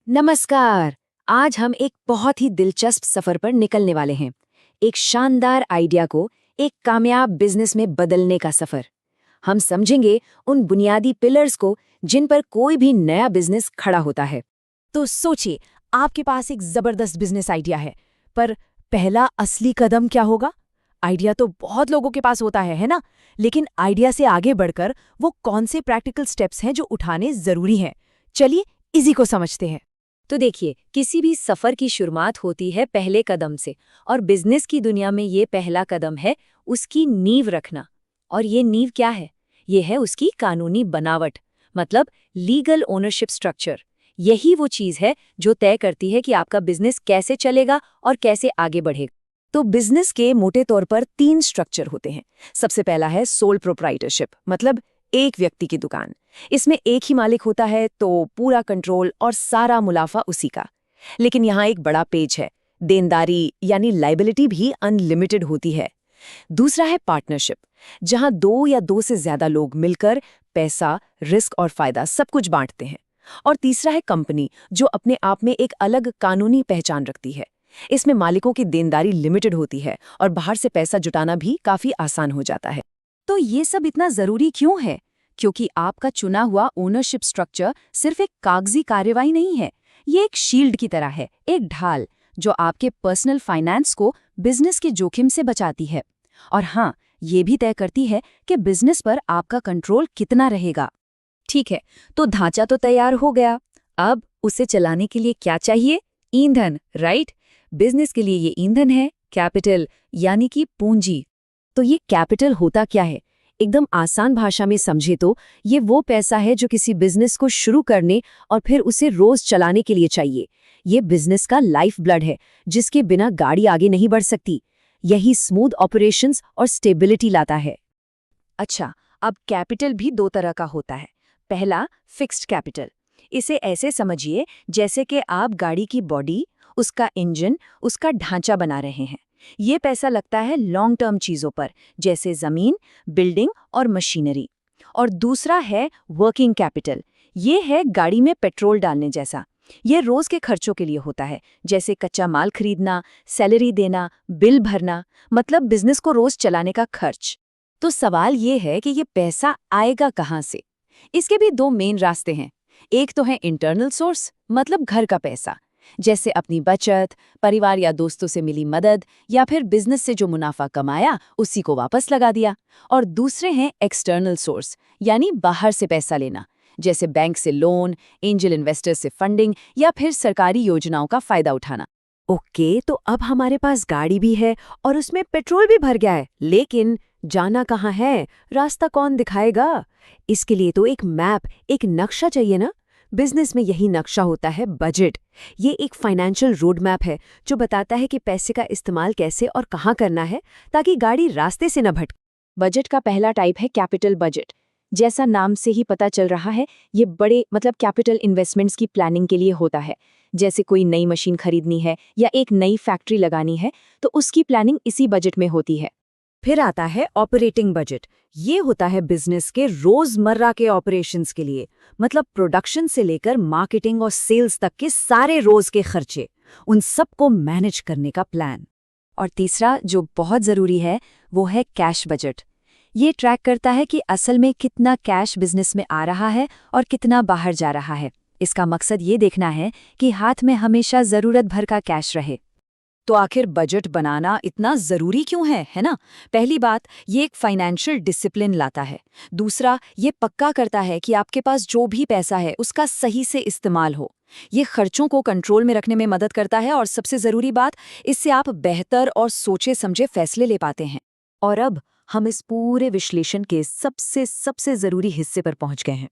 नमस्कार। आज हम एक बहुत ही दिलचस्प सफर पर निकलने वाले हैं। एक शानदार आइडिया को एक कामयाब बिजनेस में बदलने का सफर। हम समझेंगे उन बुनियादी पिलर्स को जिन पर कोई भी नया बिजनेस खड़ा होता है। तो सोचिए, आपके पास एक जबरदस्त बिजनेस आइडिया है, पर पहला असली कदम क्या होगा? आइडिया तो बहुत लोगों के पास होता है ना? लेकिन आइडिया से आगे बढ़कर वो कौन से प्रैक्टिकल स्टेप्स हैं जो उठाने जरूरी हैं? चलिए इसी को समझते हैं। तो देखिए, किसी भी सफर की शुरुआत होती है पहले कदम से, और बिजनेस की दुनिया में ये पहला कदम है उसकी नींव रखना। और ये नींव क्या है? ये है उसकी कानूनी बनावट, मतलब लीगल ओनरशिप स्ट्रक्चर। यही वो चीज है जो तय करती है कि आपका बिजनेस कैसे चलेगा और कैसे आगे बढ़ेगा। तो बिजनेस के मोटे तौर पर 3 स्ट्रक्चर होते हैं। सबसे पहला है सोल प्रोप्राइटरशिप, मतलब एक व्यक्ति की दुकान। इसमें एक ही मालिक होता है, तो पूरा कंट्रोल और सारा मुनाफा उसी का। लेकिन यहाँ एक बड़ा पेच है, देनदारी यानी लाइबिलिटी भी अनलिमिटेड होती है। दूसरा है पार्टनरशिप, जहां 2 या 2 से ज्यादा लोग मिलकर पैसा, रिस्क और फायदा सब कुछ बांटते हैं। और तीसरा है कंपनी, जो अपने आप में एक अलग कानूनी पहचान रखती है। इसमें मालिकों की देनदारी लिमिटेड होती है और बाहर से पैसा जुटाना भी काफी आसान हो जाता है। तो ये सब इतना जरूरी क्यों है? क्योंकि आपका चुना हुआ ओनरशिप स्ट्रक्चर सिर्फ एक कागजी कार्यवाही नहीं है। ये एक शील्ड की तरह है, एक ढाल जो आपके पर्सनल फाइनेंस को बिजनेस के जोखिम से बचाती है। और हाँ, ये भी तय करती है कि बिजनेस पर आपका कंट्रोल कितना रहेगा। ठीक है, तो ढांचा तो तैयार हो गया। अब उसे चलाने के लिए क्या चाहिए? ईंधन, राइट? बिजनेस के लिए ये ईंधन है कैपिटल, यानी कि पूंजी। तो ये कैपिटल होता क्या है? एकदम आसान भाषा में समझे तो ये वो पैसा है जो किसी बिजनेस को शुरू करने और फिर उसे रोज चलाने के लिए चाहिए। ये बिजनेस का लाइफ ब्लड है, जिसके बिना गाड़ी आगे नहीं बढ़ सकती। यही स्मूथ ऑपरेशंस और स्टेबिलिटी लाता है। अच्छा, अब कैपिटल भी 2 तरह का होता है। पहला, फिक्स्ड कैपिटल। इसे ऐसे समझिए जैसे कि आप गाड़ी की बॉडी, उसका इंजन, उसका ढांचा बना रहे हैं। ये पैसा लगता है लॉन्ग टर्म चीजों पर, जैसे जमीन, बिल्डिंग और मशीनरी। और दूसरा है वर्किंग कैपिटल। ये है गाड़ी में पेट्रोल डालने जैसा। ये रोज के खर्चों के लिए होता है, जैसे कच्चा माल खरीदना, सैलरी देना, बिल भरना, मतलब बिजनेस को रोज चलाने का खर्च। तो सवाल ये है कि ये पैसा आएगा कहाँ से? इसके भी 2 मेन रास्ते हैं। एक तो है इंटरनल सोर्स, मतलब घर का पैसा, जैसे अपनी बचत, परिवार या दोस्तों से मिली मदद, या फिर बिजनेस से जो मुनाफा कमाया उसी को वापस लगा दिया। और दूसरे हैं एक्सटर्नल सोर्स, यानी बाहर से पैसा लेना, जैसे बैंक से लोन, एंजल इन्वेस्टर्स से फंडिंग, या फिर सरकारी योजनाओं का फायदा उठाना। ओके, तो अब हमारे पास गाड़ी भी है और उसमें पेट्रोल भी भर गया है, लेकिन जाना कहाँ है? रास्ता कौन दिखाएगा? इसके लिए तो एक मैप, एक नक्शा चाहिए ना। बिजनेस में यही नक्शा होता है बजट। ये एक फाइनेंशियल रोड मैप है जो बताता है कि पैसे का इस्तेमाल कैसे और कहाँ करना है, ताकि गाड़ी रास्ते से न भटके। बजट का पहला टाइप है कैपिटल बजट। जैसा नाम से ही पता चल रहा है, ये बड़े मतलब कैपिटल इन्वेस्टमेंट्स की प्लानिंग के लिए होता है। जैसे कोई नई मशीन खरीदनी है या एक नई फैक्ट्री लगानी है, तो उसकी प्लानिंग इसी बजट में होती है। फिर आता है ऑपरेटिंग बजट। ये होता है बिजनेस के रोजमर्रा के ऑपरेशंस के लिए, मतलब प्रोडक्शन से लेकर मार्केटिंग और सेल्स तक के सारे रोज के खर्चे, उन सबको मैनेज करने का प्लान। और तीसरा जो बहुत ज़रूरी है, वो है कैश बजट। ये ट्रैक करता है कि असल में कितना कैश बिजनेस में आ रहा है और कितना बाहर जा रहा है। इसका मकसद ये देखना है कि हाथ में हमेशा ज़रूरत भर का कैश रहे। तो आखिर बजट बनाना इतना जरूरी क्यों है ना? पहली बात, ये एक फाइनेंशियल डिसिप्लिन लाता है। दूसरा, ये पक्का करता है कि आपके पास जो भी पैसा है उसका सही से इस्तेमाल हो। ये खर्चों को कंट्रोल में रखने में मदद करता है, और सबसे जरूरी बात, इससे आप बेहतर और सोचे समझे फैसले ले पाते हैं। और अब हम इस पूरे विश्लेषण के सबसे सबसे जरूरी हिस्से पर पहुंच गए हैं।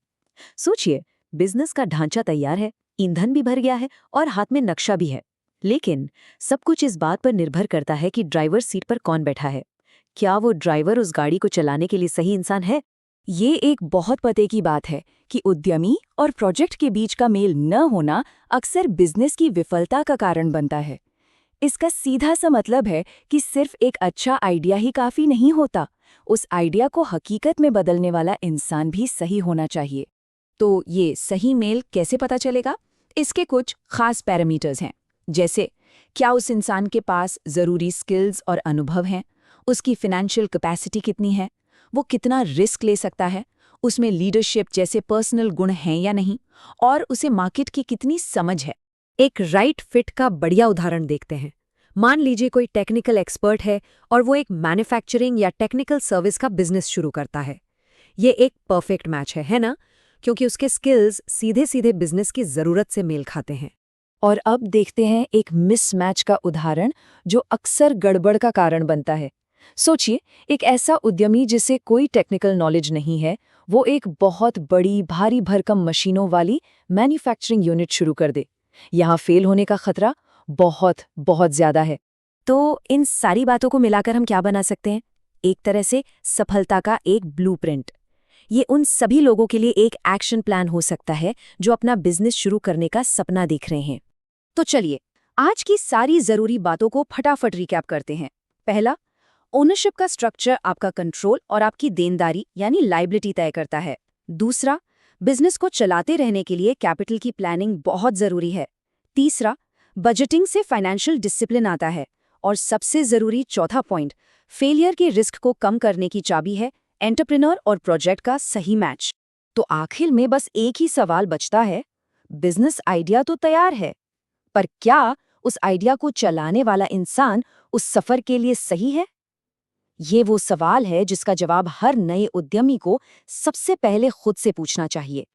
सोचिए, बिजनेस का ढांचा तैयार है, ईंधन भी भर गया है और हाथ में नक्शा भी है। लेकिन सब कुछ इस बात पर निर्भर करता है कि ड्राइवर सीट पर कौन बैठा है। क्या वो ड्राइवर उस गाड़ी को चलाने के लिए सही इंसान है? ये एक बहुत पते की बात है कि उद्यमी और प्रोजेक्ट के बीच का मेल न होना अक्सर बिजनेस की विफलता का कारण बनता है। इसका सीधा सा मतलब है कि सिर्फ एक अच्छा आइडिया ही काफी नहीं होता, उस आइडिया को हकीकत में बदलने वाला इंसान भी सही होना चाहिए। तो ये सही मेल कैसे पता चलेगा? इसके कुछ खास पैरामीटर्स हैं, जैसे क्या उस इंसान के पास ज़रूरी स्किल्स और अनुभव हैं, उसकी फाइनेंशियल कैपेसिटी कितनी है, वो कितना रिस्क ले सकता है, उसमें लीडरशिप जैसे पर्सनल गुण हैं या नहीं, और उसे मार्केट की कितनी समझ है। एक राइट फिट का बढ़िया उदाहरण देखते हैं। मान लीजिए कोई टेक्निकल एक्सपर्ट है और वो एक मैन्युफैक्चरिंग या टेक्निकल सर्विस का बिजनेस शुरू करता है। ये एक परफेक्ट मैच है ना? क्योंकि उसके स्किल्स सीधे सीधे बिजनेस की ज़रूरत से मेल खाते हैं। और अब देखते हैं एक मिसमैच का उदाहरण जो अक्सर गड़बड़ का कारण बनता है। सोचिए, एक ऐसा उद्यमी जिसे कोई टेक्निकल नॉलेज नहीं है, वो एक बहुत बड़ी भारी भरकम मशीनों वाली मैन्युफैक्चरिंग यूनिट शुरू कर दे। यहाँ फेल होने का खतरा बहुत बहुत ज्यादा है। तो इन सारी बातों को मिलाकर हम क्या बना सकते हैं? एक तरह से सफलता का एक ब्लूप्रिंट। ये उन सभी लोगों के लिए एक एक्शन प्लान हो सकता है जो अपना बिजनेस शुरू करने का सपना देख रहे हैं। तो चलिए, आज की सारी जरूरी बातों को फटाफट रिकैप करते हैं। पहला, ओनरशिप का स्ट्रक्चर आपका कंट्रोल और आपकी देनदारी यानी लायबिलिटी तय करता है। दूसरा, बिजनेस को चलाते रहने के लिए कैपिटल की प्लानिंग बहुत जरूरी है। तीसरा, बजटिंग से फाइनेंशियल डिसिप्लिन आता है। और सबसे जरूरी चौथा पॉइंट, फेलियर के रिस्क को कम करने की चाबी है एंटरप्रेन्योर और प्रोजेक्ट का सही मैच। तो आखिर में बस एक ही सवाल बचता है, बिजनेस आइडिया तो तैयार है, पर क्या उस आइडिया को चलाने वाला इंसान उस सफर के लिए सही है? ये वो सवाल है जिसका जवाब हर नए उद्यमी को सबसे पहले खुद से पूछना चाहिए।